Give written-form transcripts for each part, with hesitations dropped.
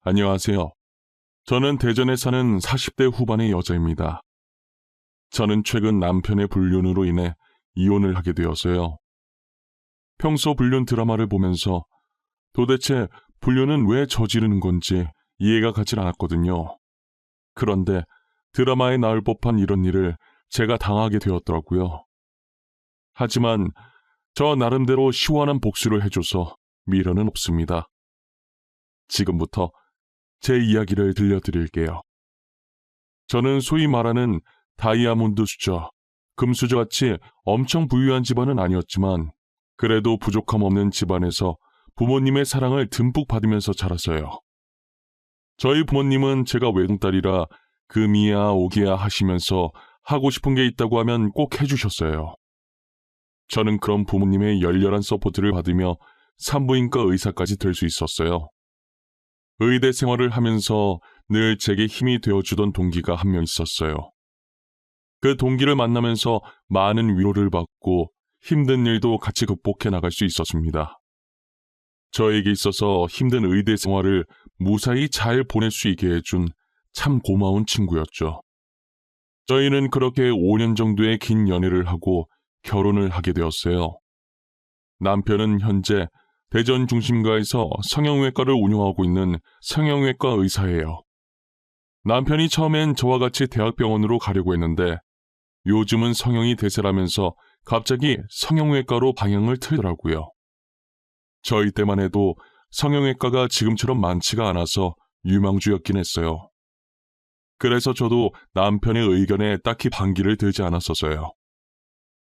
안녕하세요. 저는 대전에 사는 40대 후반의 여자입니다. 저는 최근 남편의 불륜으로 인해 이혼을 하게 되었어요. 평소 불륜 드라마를 보면서 도대체 불륜은 왜 저지르는 건지 이해가 가질 않았거든요. 그런데 드라마에 나올 법한 이런 일을 제가 당하게 되었더라고요. 하지만 저 나름대로 시원한 복수를 해줘서 미련은 없습니다. 지금부터 제 이야기를 들려드릴게요. 저는 소위 말하는 다이아몬드 수저, 금수저같이 엄청 부유한 집안은 아니었지만 그래도 부족함 없는 집안에서 부모님의 사랑을 듬뿍 받으면서 자랐어요. 저희 부모님은 제가 외동딸이라 금이야 오기야 하시면서 하고 싶은 게 있다고 하면 꼭 해주셨어요. 저는 그런 부모님의 열렬한 서포트를 받으며 산부인과 의사까지 될 수 있었어요. 의대 생활을 하면서 늘 제게 힘이 되어주던 동기가 한 명 있었어요. 그 동기를 만나면서 많은 위로를 받고 힘든 일도 같이 극복해 나갈 수 있었습니다. 저에게 있어서 힘든 의대 생활을 무사히 잘 보낼 수 있게 해준 참 고마운 친구였죠. 저희는 그렇게 5년 정도의 긴 연애를 하고 결혼을 하게 되었어요. 남편은 현재 대전 중심가에서 성형외과를 운영하고 있는 성형외과 의사예요. 남편이 처음엔 저와 같이 대학병원으로 가려고 했는데 요즘은 성형이 대세라면서 갑자기 성형외과로 방향을 틀더라고요. 저희 때만 해도 성형외과가 지금처럼 많지가 않아서 유망주였긴 했어요. 그래서 저도 남편의 의견에 딱히 반기를 들지 않았었어요.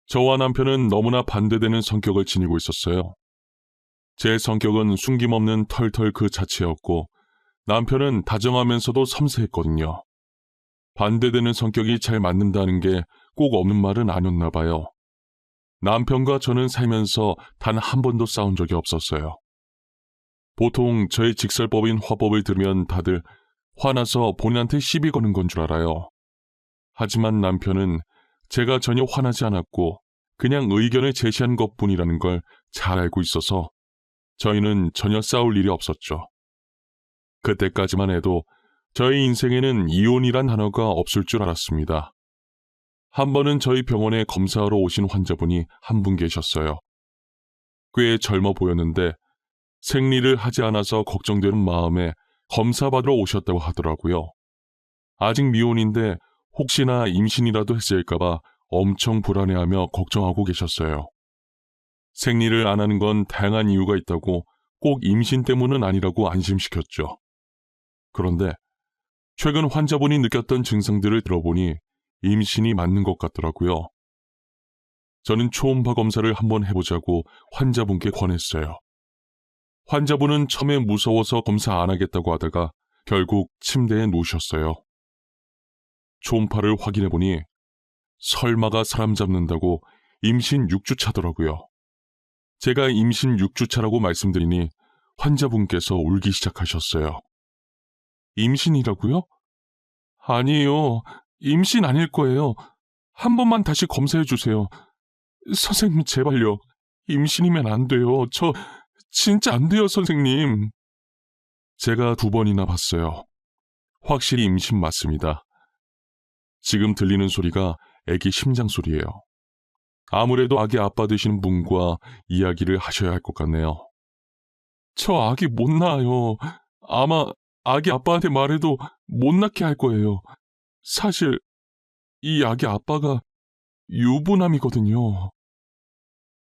저와 남편은 너무나 반대되는 성격을 지니고 있었어요. 제 성격은 숨김없는 털털 그 자체였고 남편은 다정하면서도 섬세했거든요. 반대되는 성격이 잘 맞는다는 게 꼭 없는 말은 아니었나 봐요. 남편과 저는 살면서 단 한 번도 싸운 적이 없었어요. 보통 저의 직설법인 화법을 들으면 다들 화나서 본인한테 시비 거는 건 줄 알아요. 하지만 남편은 제가 전혀 화나지 않았고 그냥 의견을 제시한 것뿐이라는 걸 잘 알고 있어서 저희는 전혀 싸울 일이 없었죠. 그때까지만 해도 저희 인생에는 이혼이란 단어가 없을 줄 알았습니다. 한 번은 저희 병원에 검사하러 오신 환자분이 한 분 계셨어요. 꽤 젊어 보였는데 생리를 하지 않아서 걱정되는 마음에 검사 받으러 오셨다고 하더라고요. 아직 미혼인데 혹시나 임신이라도 했을까봐 엄청 불안해하며 걱정하고 계셨어요. 생리를 안 하는 건 다양한 이유가 있다고 꼭 임신 때문은 아니라고 안심시켰죠. 그런데 최근 환자분이 느꼈던 증상들을 들어보니 임신이 맞는 것 같더라고요. 저는 초음파 검사를 한번 해보자고 환자분께 권했어요. 환자분은 처음에 무서워서 검사 안 하겠다고 하다가 결국 침대에 누우셨어요. 초음파를 확인해보니 설마가 사람 잡는다고 임신 6주 차더라고요. 제가 임신 6주 차라고 말씀드리니 환자분께서 울기 시작하셨어요. 임신이라고요? 아니에요. 임신 아닐 거예요. 한 번만 다시 검사해 주세요. 선생님 제발요. 임신이면 안 돼요. 저 진짜 안 돼요, 선생님. 제가 2번이나 봤어요. 확실히 임신 맞습니다. 지금 들리는 소리가 아기 심장 소리예요. 아무래도 아기 아빠 되시는 분과 이야기를 하셔야 할 것 같네요. 저 아기 못 낳아요. 아마 아기 아빠한테 말해도 못 낳게 할 거예요. 사실 이 아기 아빠가 유부남이거든요.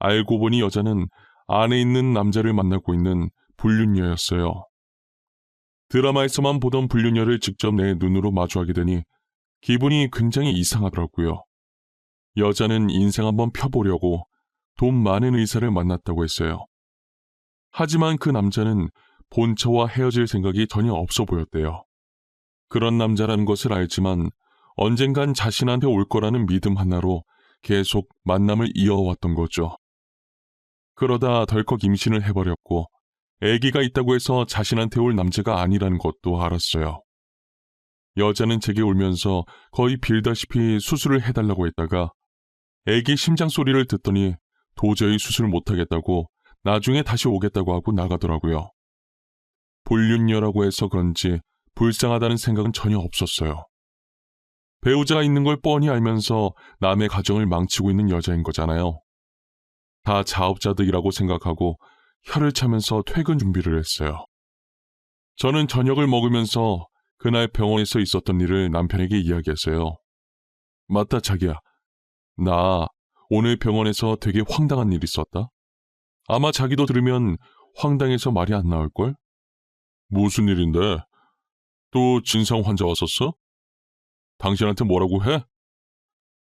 알고 보니 여자는 안에 있는 남자를 만나고 있는 불륜녀였어요. 드라마에서만 보던 불륜녀를 직접 내 눈으로 마주하게 되니 기분이 굉장히 이상하더라고요. 여자는 인생 한번 펴보려고 돈 많은 의사를 만났다고 했어요. 하지만 그 남자는 본처와 헤어질 생각이 전혀 없어 보였대요. 그런 남자라는 것을 알지만 언젠간 자신한테 올 거라는 믿음 하나로 계속 만남을 이어왔던 거죠. 그러다 덜컥 임신을 해버렸고 아기가 있다고 해서 자신한테 올 남자가 아니라는 것도 알았어요. 여자는 제게 울면서 거의 빌다시피 수술을 해달라고 했다가 아기 심장 소리를 듣더니 도저히 수술 못하겠다고 나중에 다시 오겠다고 하고 나가더라고요. 불륜녀라고 해서 그런지 불쌍하다는 생각은 전혀 없었어요. 배우자가 있는 걸 뻔히 알면서 남의 가정을 망치고 있는 여자인 거잖아요. 다 자업자득이라고 생각하고 혀를 차면서 퇴근 준비를 했어요. 저는 저녁을 먹으면서 그날 병원에서 있었던 일을 남편에게 이야기했어요. 맞다, 자기야. 나 오늘 병원에서 되게 황당한 일 있었다. 아마 자기도 들으면 황당해서 말이 안 나올걸? 무슨 일인데? 또 진상 환자 왔었어? 당신한테 뭐라고 해?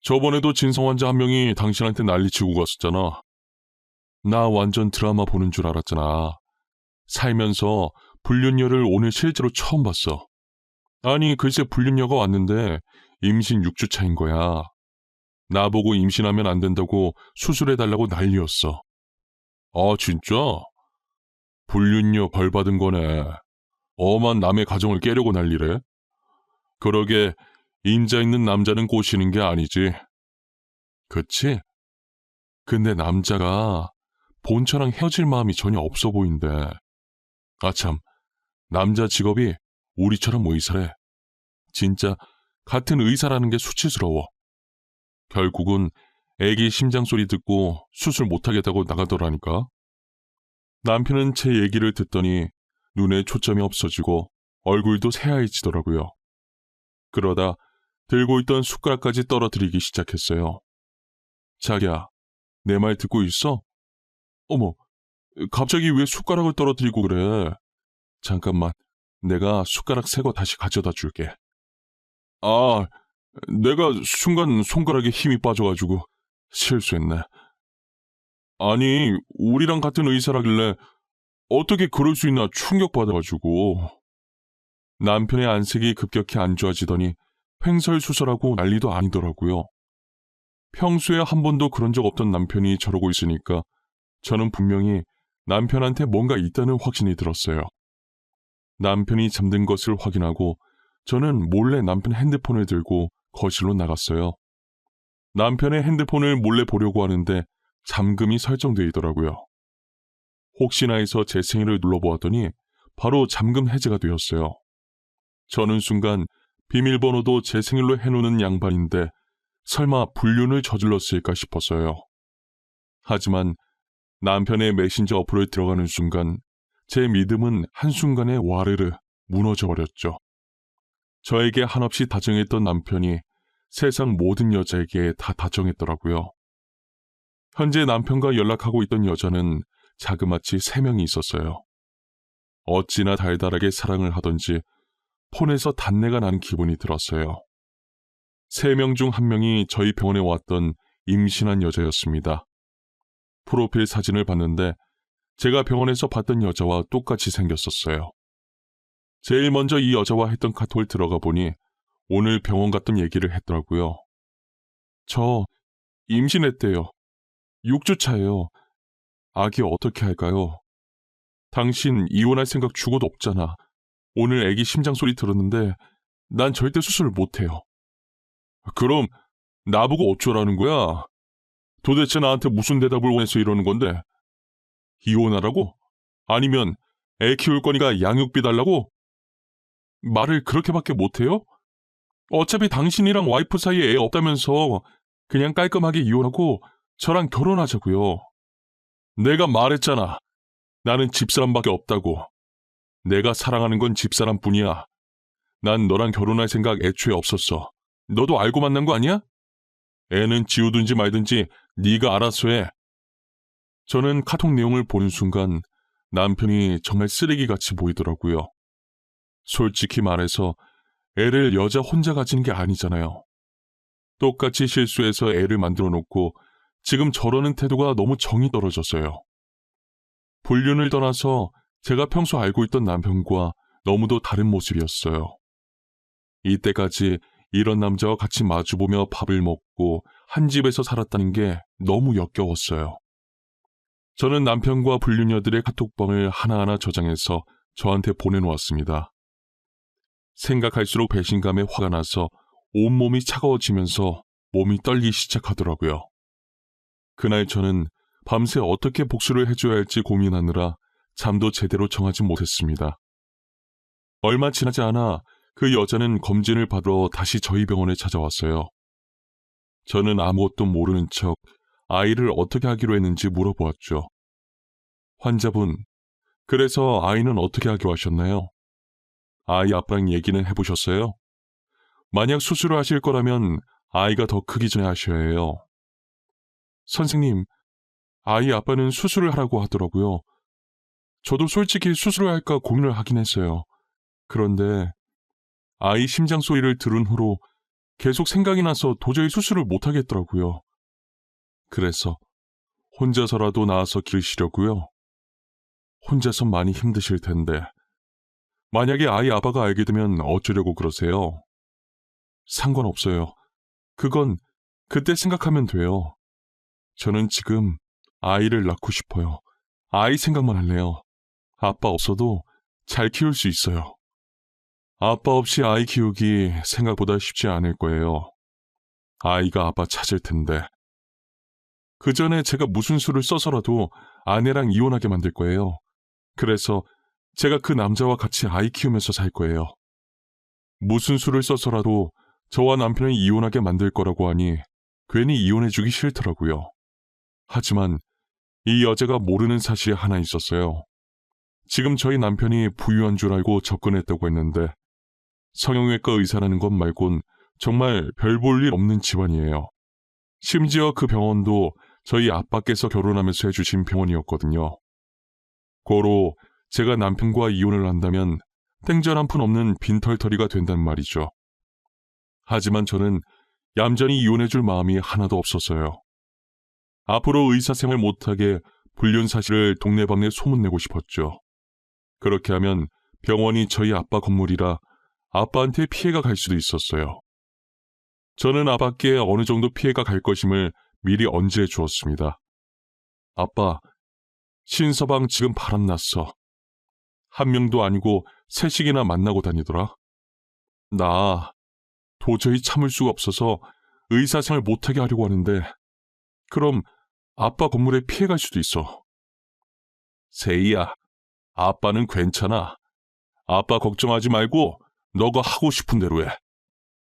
저번에도 진상 환자 한 명이 당신한테 난리치고 갔었잖아. 나 완전 드라마 보는 줄 알았잖아. 살면서 불륜녀를 오늘 실제로 처음 봤어. 아니, 글쎄 불륜녀가 왔는데 임신 6주 차인 거야. 나보고 임신하면 안 된다고 수술해달라고 난리였어. 아, 진짜? 불륜녀 벌 받은 거네. 엄한 남의 가정을 깨려고 난리래. 그러게 임자 있는 남자는 꼬시는 게 아니지. 그치? 근데 남자가 본처랑 헤어질 마음이 전혀 없어 보인대. 아참, 남자 직업이 우리처럼 의사래. 진짜 같은 의사라는 게 수치스러워. 결국은 애기 심장 소리 듣고 수술 못하겠다고 나가더라니까. 남편은 제 얘기를 듣더니 눈에 초점이 없어지고 얼굴도 새하얘지더라고요. 그러다 들고 있던 숟가락까지 떨어뜨리기 시작했어요. 자기야, 내 말 듣고 있어? 어머, 갑자기 왜 숟가락을 떨어뜨리고 그래? 잠깐만, 내가 숟가락 새 거 다시 가져다 줄게. 아, 내가 순간 손가락에 힘이 빠져가지고 실수했네. 아니, 우리랑 같은 의사라길래 어떻게 그럴 수 있나 충격받아가지고. 남편의 안색이 급격히 안 좋아지더니 횡설수설하고 난리도 아니더라고요. 평소에 한 번도 그런 적 없던 남편이 저러고 있으니까 저는 분명히 남편한테 뭔가 있다는 확신이 들었어요. 남편이 잠든 것을 확인하고 저는 몰래 남편 핸드폰을 들고 거실로 나갔어요. 남편의 핸드폰을 몰래 보려고 하는데 잠금이 설정되어 있더라고요. 혹시나 해서 제 생일을 눌러보았더니 바로 잠금 해제가 되었어요. 저는 순간 비밀번호도 제 생일로 해놓는 양반인데 설마 불륜을 저질렀을까 싶었어요. 하지만 남편의 메신저 어플을 들어가는 순간 제 믿음은 한순간에 와르르 무너져 버렸죠. 저에게 한없이 다정했던 남편이 세상 모든 여자에게 다 다정했더라고요. 현재 남편과 연락하고 있던 여자는 자그마치 3명이 있었어요. 어찌나 달달하게 사랑을 하던지 폰에서 단내가 나는 기분이 들었어요. 3명 중 1명이 저희 병원에 왔던 임신한 여자였습니다. 프로필 사진을 봤는데 제가 병원에서 봤던 여자와 똑같이 생겼었어요. 제일 먼저 이 여자와 했던 카톡을 들어가 보니 오늘 병원 갔던 얘기를 했더라고요. 저 임신했대요. 6주 차예요. 아기 어떻게 할까요? 당신 이혼할 생각 죽어도 없잖아. 오늘 아기 심장 소리 들었는데 난 절대 수술 못해요. 그럼 나보고 어쩌라는 거야? 도대체 나한테 무슨 대답을 원해서 이러는 건데? 이혼하라고? 아니면 애 키울 거니까 양육비 달라고? 말을 그렇게밖에 못해요? 어차피 당신이랑 와이프 사이에 애 없다면서 그냥 깔끔하게 이혼하고 저랑 결혼하자고요. 내가 말했잖아. 나는 집사람밖에 없다고. 내가 사랑하는 건 집사람뿐이야. 난 너랑 결혼할 생각 애초에 없었어. 너도 알고 만난 거 아니야? 애는 지우든지 말든지 네가 알아서 해. 저는 카톡 내용을 보는 순간 남편이 정말 쓰레기같이 보이더라고요. 솔직히 말해서 애를 여자 혼자 가지는 게 아니잖아요. 똑같이 실수해서 애를 만들어 놓고 지금 저러는 태도가 너무 정이 떨어졌어요. 불륜을 떠나서 제가 평소 알고 있던 남편과 너무도 다른 모습이었어요. 이때까지 이런 남자와 같이 마주보며 밥을 먹고 한 집에서 살았다는 게 너무 역겨웠어요. 저는 남편과 불륜녀들의 카톡방을 하나하나 저장해서 저한테 보내놓았습니다. 생각할수록 배신감에 화가 나서 온몸이 차가워지면서 몸이 떨기 시작하더라고요. 그날 저는 밤새 어떻게 복수를 해줘야 할지 고민하느라 잠도 제대로 정하지 못했습니다. 얼마 지나지 않아 그 여자는 검진을 받으러 다시 저희 병원에 찾아왔어요. 저는 아무것도 모르는 척 아이를 어떻게 하기로 했는지 물어보았죠. 환자분, 그래서 아이는 어떻게 하기로 하셨나요? 아이 아빠랑 얘기는 해보셨어요? 만약 수술을 하실 거라면 아이가 더 크기 전에 하셔야 해요. 선생님, 아이 아빠는 수술을 하라고 하더라고요. 저도 솔직히 수술을 할까 고민을 하긴 했어요. 그런데 아이 심장 소리를 들은 후로 계속 생각이 나서 도저히 수술을 못 하겠더라고요. 그래서 혼자서라도 나와서 기르시려고요. 혼자서 많이 힘드실 텐데 만약에 아이 아빠가 알게 되면 어쩌려고 그러세요? 상관없어요. 그건 그때 생각하면 돼요. 저는 지금 아이를 낳고 싶어요. 아이 생각만 할래요. 아빠 없어도 잘 키울 수 있어요. 아빠 없이 아이 키우기 생각보다 쉽지 않을 거예요. 아이가 아빠 찾을 텐데. 그 전에 제가 무슨 수를 써서라도 아내랑 이혼하게 만들 거예요. 그래서 제가 그 남자와 같이 아이 키우면서 살 거예요. 무슨 수를 써서라도 저와 남편을 이혼하게 만들 거라고 하니 괜히 이혼해주기 싫더라고요. 하지만 이 여자가 모르는 사실이 하나 있었어요. 지금 저희 남편이 부유한 줄 알고 접근했다고 했는데 성형외과 의사라는 것 말곤 정말 별 볼 일 없는 집안이에요. 심지어 그 병원도 저희 아빠께서 결혼하면서 해주신 병원이었거든요. 고로 제가 남편과 이혼을 한다면 땡전 한 푼 없는 빈털터리가 된단 말이죠. 하지만 저는 얌전히 이혼해줄 마음이 하나도 없었어요. 앞으로 의사생활 못하게 불륜 사실을 동네방네 소문내고 싶었죠. 그렇게 하면 병원이 저희 아빠 건물이라 아빠한테 피해가 갈 수도 있었어요. 저는 아빠께 어느 정도 피해가 갈 것임을 미리 언지해 주었습니다. 아빠, 신서방 지금 바람났어. 한 명도 아니고 셋씩이나 만나고 다니더라. 나 도저히 참을 수가 없어서 의사생활 못하게 하려고 하는데 그럼 아빠 건물에 피해 갈 수도 있어. 세희야, 아빠는 괜찮아. 아빠 걱정하지 말고 너가 하고 싶은 대로 해.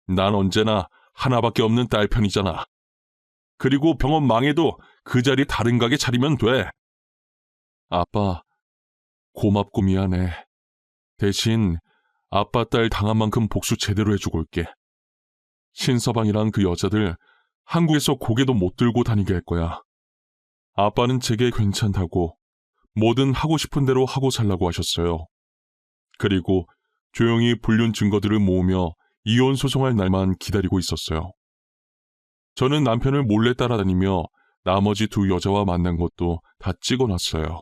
난 언제나 하나밖에 없는 딸 편이잖아. 그리고 병원 망해도 그 자리 다른 가게 차리면 돼. 아빠, 고맙고 미안해. 대신 아빠 딸 당한 만큼 복수 제대로 해주고 올게. 신서방이랑 그 여자들 한국에서 고개도 못 들고 다니게 할 거야. 아빠는 제게 괜찮다고 뭐든 하고 싶은 대로 하고 살라고 하셨어요. 그리고 조용히 불륜 증거들을 모으며 이혼 소송할 날만 기다리고 있었어요. 저는 남편을 몰래 따라다니며 나머지 두 여자와 만난 것도 다 찍어놨어요.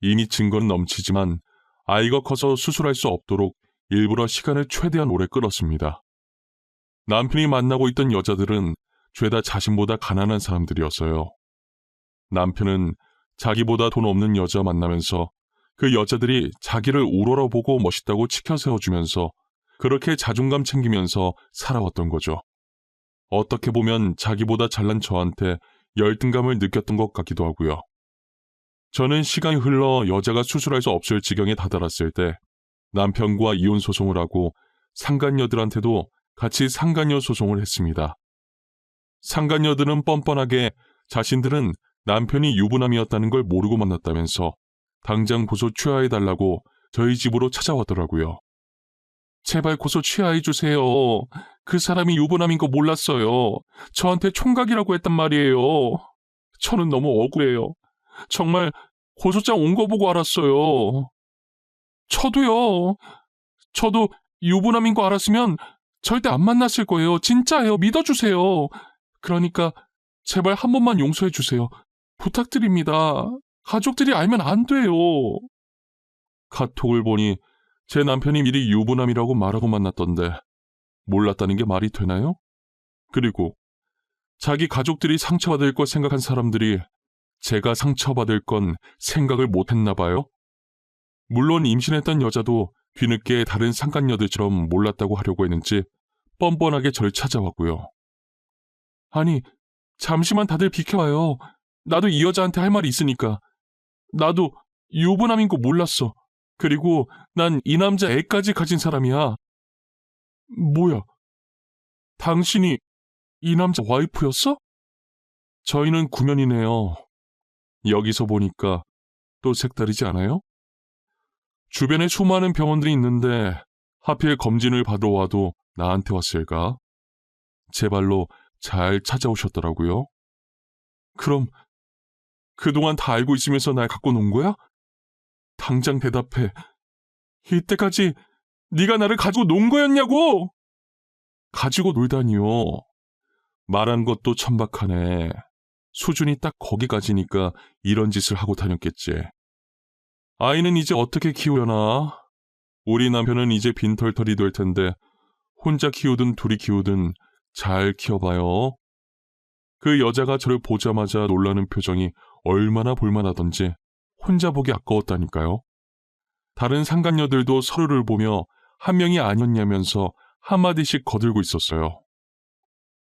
이미 증거는 넘치지만 아이가 커서 수술할 수 없도록 일부러 시간을 최대한 오래 끌었습니다. 남편이 만나고 있던 여자들은 죄다 자신보다 가난한 사람들이었어요. 남편은 자기보다 돈 없는 여자 만나면서 그 여자들이 자기를 우러러보고 멋있다고 치켜세워주면서 그렇게 자존감 챙기면서 살아왔던 거죠. 어떻게 보면 자기보다 잘난 저한테 열등감을 느꼈던 것 같기도 하고요. 저는 시간이 흘러 여자가 수술할 수 없을 지경에 다다랐을 때 남편과 이혼 소송을 하고 상간녀들한테도 같이 상간녀 소송을 했습니다. 상간녀들은 뻔뻔하게 자신들은 남편이 유부남이었다는 걸 모르고 만났다면서 당장 고소 취하해달라고 저희 집으로 찾아왔더라고요. 제발 고소 취하해주세요. 그 사람이 유부남인 거 몰랐어요. 저한테 총각이라고 했단 말이에요. 저는 너무 억울해요. 정말 고소장 온 거 보고 알았어요. 저도요. 저도 유부남인 거 알았으면 절대 안 만났을 거예요. 진짜예요. 믿어주세요. 그러니까 제발 한 번만 용서해주세요. 부탁드립니다. 가족들이 알면 안 돼요. 카톡을 보니 제 남편이 미리 유부남이라고 말하고 만났던데 몰랐다는 게 말이 되나요? 그리고 자기 가족들이 상처받을 걸 생각한 사람들이 제가 상처받을 건 생각을 못했나 봐요. 물론 임신했던 여자도 뒤늦게 다른 상간녀들처럼 몰랐다고 하려고 했는지 뻔뻔하게 저를 찾아왔고요. 아니, 잠시만 다들 비켜봐요. 나도 이 여자한테 할 말이 있으니까. 나도 유부남인 거 몰랐어. 그리고 난 이 남자 애까지 가진 사람이야. 뭐야? 당신이 이 남자 와이프였어? 저희는 구면이네요. 여기서 보니까 또 색다르지 않아요? 주변에 수많은 병원들이 있는데 하필 검진을 받으러 와도 나한테 왔을까? 제 발로 잘 찾아오셨더라고요. 그럼 그동안 다 알고 있으면서 날 갖고 논 거야? 당장 대답해. 이때까지 네가 나를 가지고 논 거였냐고! 가지고 놀다니요. 말한 것도 천박하네. 수준이 딱 거기까지니까 이런 짓을 하고 다녔겠지. 아이는 이제 어떻게 키우려나? 우리 남편은 이제 빈털털이 될 텐데 혼자 키우든 둘이 키우든 잘 키워봐요. 그 여자가 저를 보자마자 놀라는 표정이 얼마나 볼만하던지 혼자 보기 아까웠다니까요. 다른 상간녀들도 서로를 보며 한 명이 아니었냐면서 한마디씩 거들고 있었어요.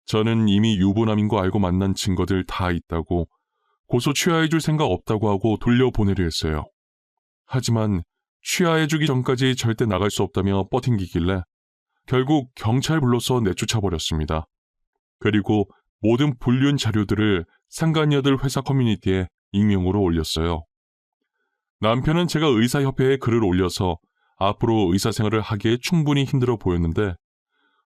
저는 이미 유부남인 거 알고 만난 증거들 다 있다고 고소 취하해줄 생각 없다고 하고 돌려보내려 했어요. 하지만 취하해주기 전까지 절대 나갈 수 없다며 뻗팅기길래 결국 경찰 불러서 내쫓아버렸습니다. 그리고 모든 불륜 자료들을 상간녀들 회사 커뮤니티에 익명으로 올렸어요. 남편은 제가 의사협회에 글을 올려서 앞으로 의사생활을 하기에 충분히 힘들어 보였는데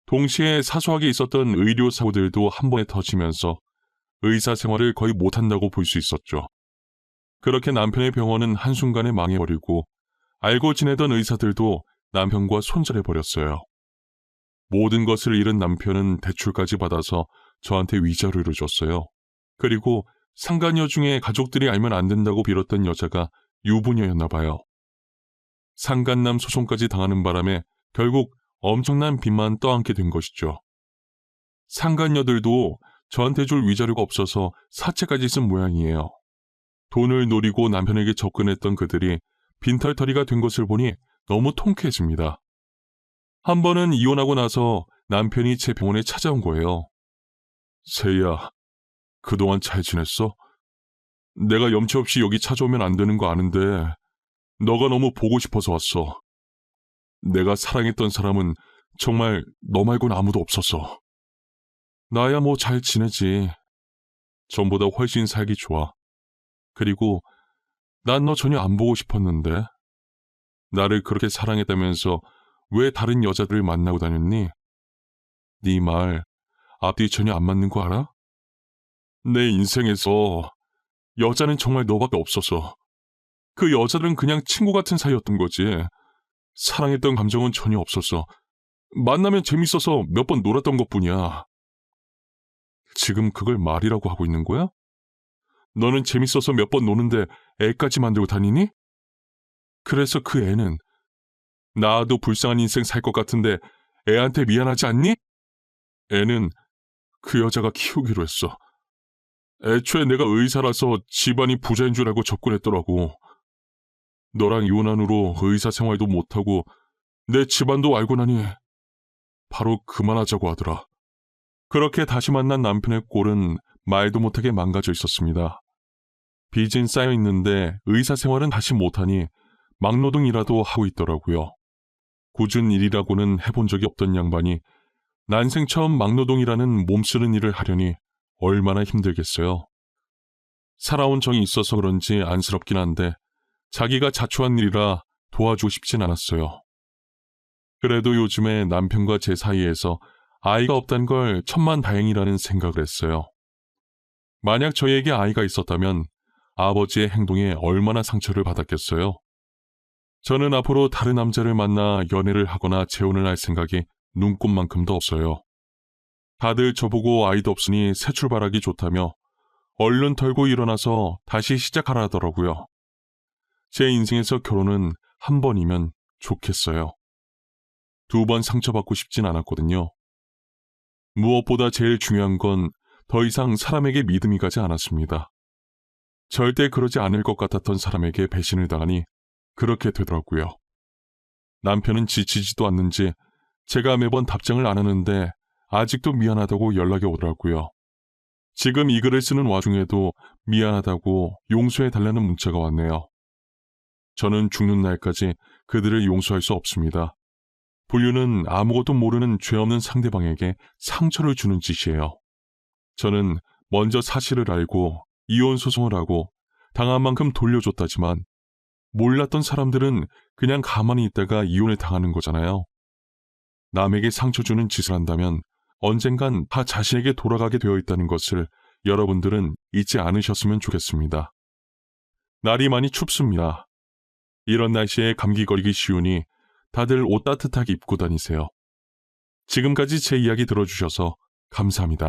동시에 사소하게 있었던 의료사고들도 한 번에 터지면서 의사생활을 거의 못한다고 볼 수 있었죠. 그렇게 남편의 병원은 한순간에 망해버리고 알고 지내던 의사들도 남편과 손절해버렸어요. 모든 것을 잃은 남편은 대출까지 받아서 저한테 위자료를 줬어요. 그리고 상간녀 중에 가족들이 알면 안 된다고 빌었던 여자가 유부녀였나 봐요. 상간남 소송까지 당하는 바람에 결국 엄청난 빚만 떠안게 된 것이죠. 상간녀들도 저한테 줄 위자료가 없어서 사채까지 쓴 모양이에요. 돈을 노리고 남편에게 접근했던 그들이 빈털터리가 된 것을 보니 너무 통쾌해집니다. 한 번은 이혼하고 나서 남편이 제 병원에 찾아온 거예요. 세희야, 그동안 잘 지냈어? 내가 염치 없이 여기 찾아오면 안 되는 거 아는데 너가 너무 보고 싶어서 왔어. 내가 사랑했던 사람은 정말 너 말고는 아무도 없었어. 나야 뭐 잘 지내지. 전보다 훨씬 살기 좋아. 그리고 난 너 전혀 안 보고 싶었는데. 나를 그렇게 사랑했다면서 왜 다른 여자들을 만나고 다녔니? 네 말 앞뒤 전혀 안 맞는 거 알아? 내 인생에서 여자는 정말 너밖에 없었어. 그 여자들은 그냥 친구 같은 사이였던 거지. 사랑했던 감정은 전혀 없었어. 만나면 재밌어서 몇 번 놀았던 것뿐이야. 지금 그걸 말이라고 하고 있는 거야? 너는 재밌어서 몇 번 노는데 애까지 만들고 다니니? 그래서 그 애는 나도 불쌍한 인생 살 것 같은데 애한테 미안하지 않니? 애는 그 여자가 키우기로 했어. 애초에 내가 의사라서 집안이 부자인 줄 알고 접근했더라고. 너랑 이혼한 후로 의사 생활도 못하고 내 집안도 알고 나니 바로 그만하자고 하더라. 그렇게 다시 만난 남편의 꼴은 말도 못하게 망가져 있었습니다. 빚은 쌓여 있는데 의사 생활은 다시 못하니 막노동이라도 하고 있더라고요. 굳은 일이라고는 해본 적이 없던 양반이 난생 처음 막노동이라는 몸쓰는 일을 하려니 얼마나 힘들겠어요. 살아온 정이 있어서 그런지 안쓰럽긴 한데 자기가 자초한 일이라 도와주고 싶진 않았어요. 그래도 요즘에 남편과 제 사이에서 아이가 없다는 걸 천만다행이라는 생각을 했어요. 만약 저에게 아이가 있었다면 아버지의 행동에 얼마나 상처를 받았겠어요. 저는 앞으로 다른 남자를 만나 연애를 하거나 재혼을 할 생각이 눈꼽만큼도 없어요. 다들 저보고 아이도 없으니 새 출발하기 좋다며 얼른 털고 일어나서 다시 시작하라 하더라고요. 제 인생에서 결혼은 한 번이면 좋겠어요. 2번 상처받고 싶진 않았거든요. 무엇보다 제일 중요한 건 더 이상 사람에게 믿음이 가지 않았습니다. 절대 그러지 않을 것 같았던 사람에게 배신을 당하니 그렇게 되더라고요. 남편은 지치지도 않는지 제가 매번 답장을 안 하는데 아직도 미안하다고 연락이 오더라고요. 지금 이 글을 쓰는 와중에도 미안하다고 용서해달라는 문자가 왔네요. 저는 죽는 날까지 그들을 용서할 수 없습니다. 불륜은 아무것도 모르는 죄 없는 상대방에게 상처를 주는 짓이에요. 저는 먼저 사실을 알고 이혼 소송을 하고 당한 만큼 돌려줬다지만 몰랐던 사람들은 그냥 가만히 있다가 이혼을 당하는 거잖아요. 남에게 상처 주는 짓을 한다면 언젠간 다 자신에게 돌아가게 되어 있다는 것을 여러분들은 잊지 않으셨으면 좋겠습니다. 날이 많이 춥습니다. 이런 날씨에 감기 걸리기 쉬우니 다들 옷 따뜻하게 입고 다니세요. 지금까지 제 이야기 들어주셔서 감사합니다.